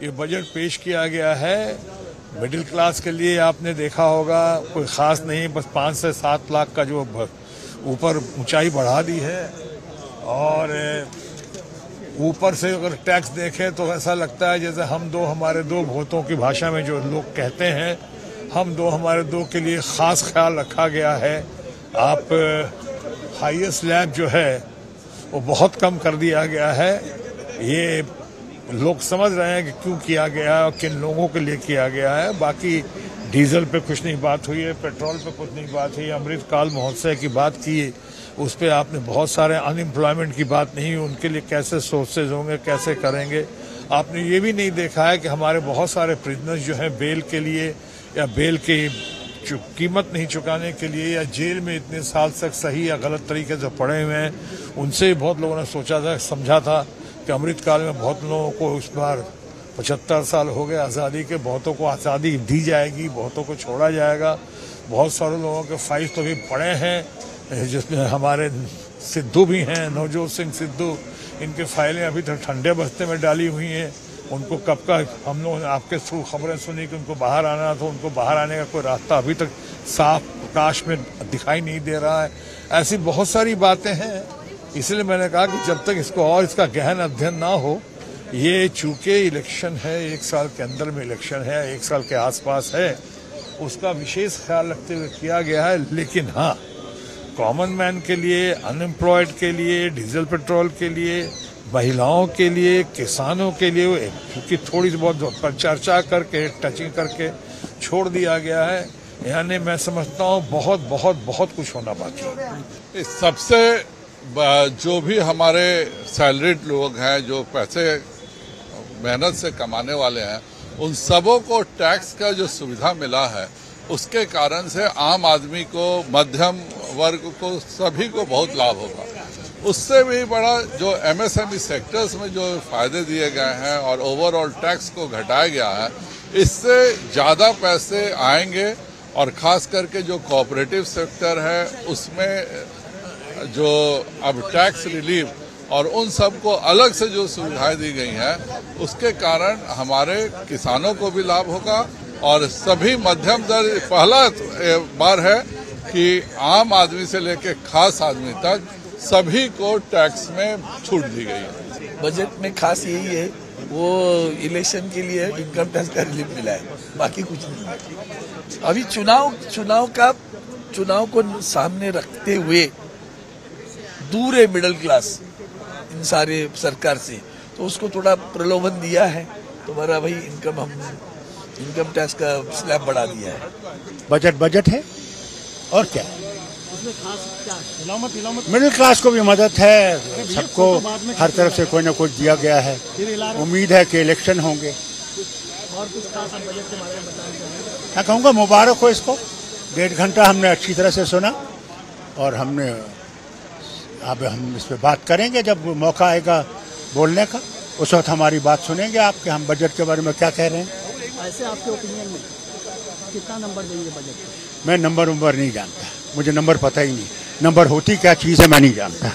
ये बजट पेश किया गया है मिडिल क्लास के लिए। आपने देखा होगा कोई खास नहीं, बस 5 से 7 लाख का जो ऊपर ऊंचाई बढ़ा दी है। और ऊपर से अगर टैक्स देखें तो ऐसा लगता है जैसे हम दो हमारे दो भूतों की भाषा में जो लोग कहते हैं, हम दो हमारे दो के लिए खास ख्याल रखा गया है। आप हाईएस्ट स्लैब जो है वो बहुत कम कर दिया गया है। ये लोग समझ रहे हैं कि क्यों किया गया है और किन लोगों के लिए किया गया है। बाकी डीजल पे कुछ नहीं बात हुई है, पेट्रोल पे कुछ नहीं बात हुई। अमृतकाल महोत्सव की बात की, उस पर आपने बहुत सारे अनएम्प्लॉयमेंट की बात नहीं, उनके लिए कैसे सोर्सेज होंगे, कैसे करेंगे। आपने ये भी नहीं देखा है कि हमारे बहुत सारे प्रिजनर्स जो हैं बेल के लिए या बेल की कीमत नहीं चुकाने के लिए या जेल में इतने साल तक सही या गलत तरीके से पड़े हुए हैं, उनसे बहुत लोगों ने सोचा था, समझा था कि अमृतकाल में बहुत लोगों को इस बार 75 साल हो गए आज़ादी के, बहुतों को आज़ादी दी जाएगी, बहुतों को छोड़ा जाएगा। बहुत सारे लोगों के फाइल तो भी पड़े हैं, जिसमें हमारे सिद्धू भी हैं, नवजोत सिंह सिद्धू, इनके फाइलें अभी तक ठंडे बस्ते में डाली हुई हैं। उनको कब का हम लोग आपके थ्रू खबरें सुनी कि उनको बाहर आना था, उनको बाहर आने का कोई रास्ता अभी तक साफ प्रकाश में दिखाई नहीं दे रहा है। ऐसी बहुत सारी बातें हैं, इसलिए मैंने कहा कि जब तक इसको और इसका गहन अध्ययन ना हो, ये चूंकि इलेक्शन है, 1 साल के अंदर में इलेक्शन है, 1 साल के आसपास है, उसका विशेष ख्याल रखते हुए किया गया है। लेकिन हाँ, कॉमन मैन के लिए, अनएम्प्लॉयड के लिए, डीजल पेट्रोल के लिए, महिलाओं के लिए, किसानों के लिए, क्योंकि थोड़ी बहुत पर चर्चा करके, टचिंग करके छोड़ दिया गया है। यानी मैं समझता हूँ बहुत बहुत बहुत कुछ होना बाकी है। इस सबसे जो भी हमारे सैलरीड लोग हैं, जो पैसे मेहनत से कमाने वाले हैं, उन सबों को टैक्स का जो सुविधा मिला है, उसके कारण से आम आदमी को, मध्यम वर्ग को, सभी को बहुत लाभ होगा। उससे भी बड़ा जो एमएसएमई सेक्टर्स में जो फायदे दिए गए हैं और ओवरऑल टैक्स को घटाया गया है, इससे ज़्यादा पैसे आएंगे। और ख़ास करके जो कोऑपरेटिव सेक्टर है, उसमें जो अब टैक्स रिलीफ और उन सब को अलग से जो सुविधाएं दी गई हैं, उसके कारण हमारे किसानों को भी लाभ होगा। और सभी मध्यम दर्ज, पहला बार है कि आम आदमी से लेकर खास आदमी तक सभी को टैक्स में छूट दी गई है। बजट में खास यही है, वो इलेक्शन के लिए इनकम टैक्स का रिलीफ मिला है, बाकी कुछ नहीं। अभी चुनाव को सामने रखते हुए दूर है मिडिल क्लास इन सारे सरकार से, तो उसको थोड़ा प्रलोभन दिया है। तुम्हारा भाई इनकम टैक्स का स्लैब बढ़ा दिया है। बजट है और क्या उसमें खास क्या मिडिल क्लास को भी मदद है, सबको हर तरफ से कोई ना कुछ दिया गया है। उम्मीद है कि इलेक्शन होंगे। और कुछ खास बजट के बारे में बताना चाहेंगे? मैं कहूँगा मुबारक हो इसको। 1.5 घंटा हमने अच्छी तरह से सुना और अब हम इस पर बात करेंगे जब मौका आएगा बोलने का, उस वक्त हमारी बात सुनेंगे आपके, हम बजट के बारे में क्या कह रहे हैं। ऐसे आपके ओपिनियन में कितना नंबर देंगे बजट को? मैं नंबर नहीं जानता, मुझे नंबर पता ही नहीं। नंबर होती क्या चीज़ है मैं नहीं जानता।